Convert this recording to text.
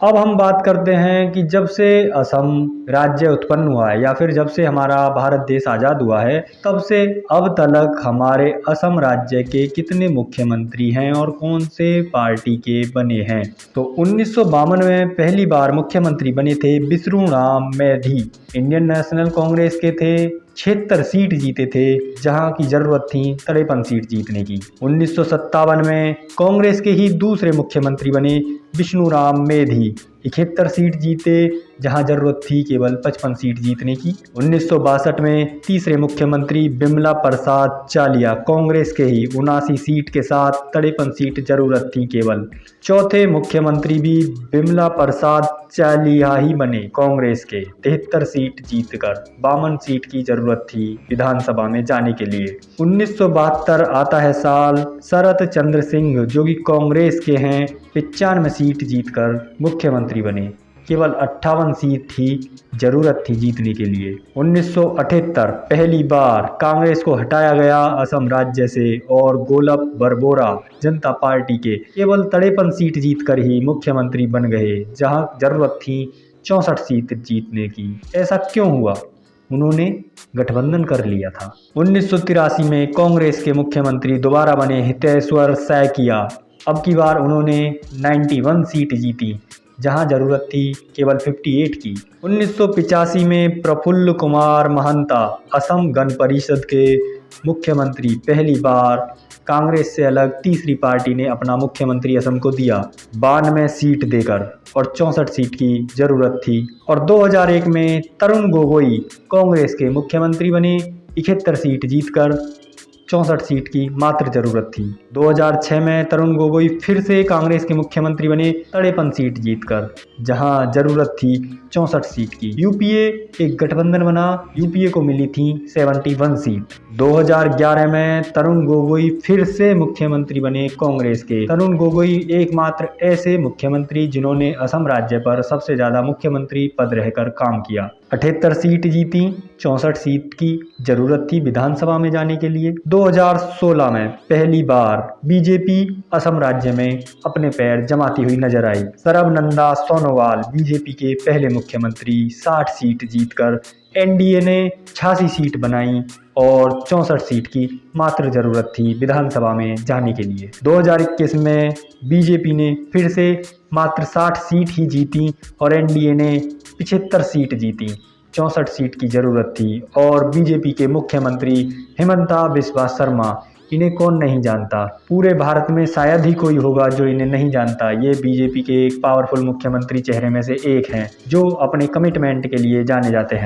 अब हम बात करते हैं कि जब से असम राज्य उत्पन्न हुआ है या फिर जब से हमारा भारत देश आज़ाद हुआ है तब से अब तक हमारे असम राज्य के कितने मुख्यमंत्री हैं और कौन से पार्टी के बने हैं। तो 1952 में पहली बार मुख्यमंत्री बने थे बिश्नूराम मेधी, इंडियन नेशनल कांग्रेस के थे। 76 सीट जीते थे जहां की जरूरत थी 53 सीट जीतने की। 1957 में कांग्रेस के ही दूसरे मुख्यमंत्री बने बिश्नूराम मेधी, 71 सीट जीते जहां जरूरत थी केवल 55 सीट जीतने की। 1962 में तीसरे मुख्यमंत्री बिमला प्रसाद चालिया, कांग्रेस के ही 79 सीट के साथ 53 सीट जरूरत थी केवल। चौथे मुख्यमंत्री भी बिमला प्रसाद चालिया ही बने, कांग्रेस के 73 सीट जीतकर 52 सीट की जरूरत थी विधानसभा में जाने के लिए। 1972 आता है साल, शरत चंद्र सिंह जो कि कांग्रेस के हैं 95 सीट जीतकर मुख्यमंत्री बने, केवल 58 सीट ही जरूरत थी जीतने के लिए। 1978 पहली बार कांग्रेस को हटाया गया असम राज्य से और गोलप बरबोरा जनता पार्टी के केवल 53 सीट जीतकर ही मुख्यमंत्री बन गए जहां जरूरत थी 64 सीट जीतने की। ऐसा क्यों हुआ? उन्होंने गठबंधन कर लिया था। 1983 में कांग्रेस के मुख्यमंत्री दोबारा बने हितेश्वर सैकिया, अब की बार उन्होंने 91 सीट जीती जहां जरूरत थी केवल 58 की। 1985 में प्रफुल्ल कुमार महंता, असम गण परिषद के मुख्यमंत्री, पहली बार कांग्रेस से अलग तीसरी पार्टी ने अपना मुख्यमंत्री असम को दिया 92 सीट देकर और 64 सीट की जरूरत थी। और 2001 में तरुण गोगोई कांग्रेस के मुख्यमंत्री बने, 71 सीट जीतकर 64 सीट की मात्र जरूरत थी। 2006 में तरुण गोगोई फिर से कांग्रेस के मुख्यमंत्री बने 53 सीट जीतकर जहां जरूरत थी 64 सीट की। यूपीए एक गठबंधन बना, यूपीए को मिली थी 71 सीट। 2011 में तरुण गोगोई फिर से मुख्यमंत्री बने कांग्रेस के। तरुण गोगोई एकमात्र ऐसे मुख्यमंत्री जिन्होंने असम राज्य पर सबसे ज्यादा मुख्यमंत्री पद रहकर काम किया। 78 सीट जीती, 64 सीट की जरूरत थी विधानसभा में जाने के लिए। 2016 में पहली बार बीजेपी असम राज्य में अपने पैर जमाती हुई नजर आई। सर्बानंद सोनोवाल बीजेपी के पहले मुख्यमंत्री, 60 सीट जीतकर एनडीए ने 86 सीट बनाई और 64 सीट की मात्र जरूरत थी विधानसभा में जाने के लिए। 2021 में बीजेपी ने फिर से मात्र 60 सीट ही जीती और एनडीए ने 75 सीट जीती, 64 सीट की जरूरत थी। और बीजेपी के मुख्यमंत्री हिमंता बिस्वा शर्मा, इन्हें कौन नहीं जानता, पूरे भारत में शायद ही कोई होगा जो इन्हें नहीं जानता। ये बीजेपी के एक पावरफुल मुख्यमंत्री चेहरे में से एक हैं जो अपने कमिटमेंट के लिए जाने जाते हैं।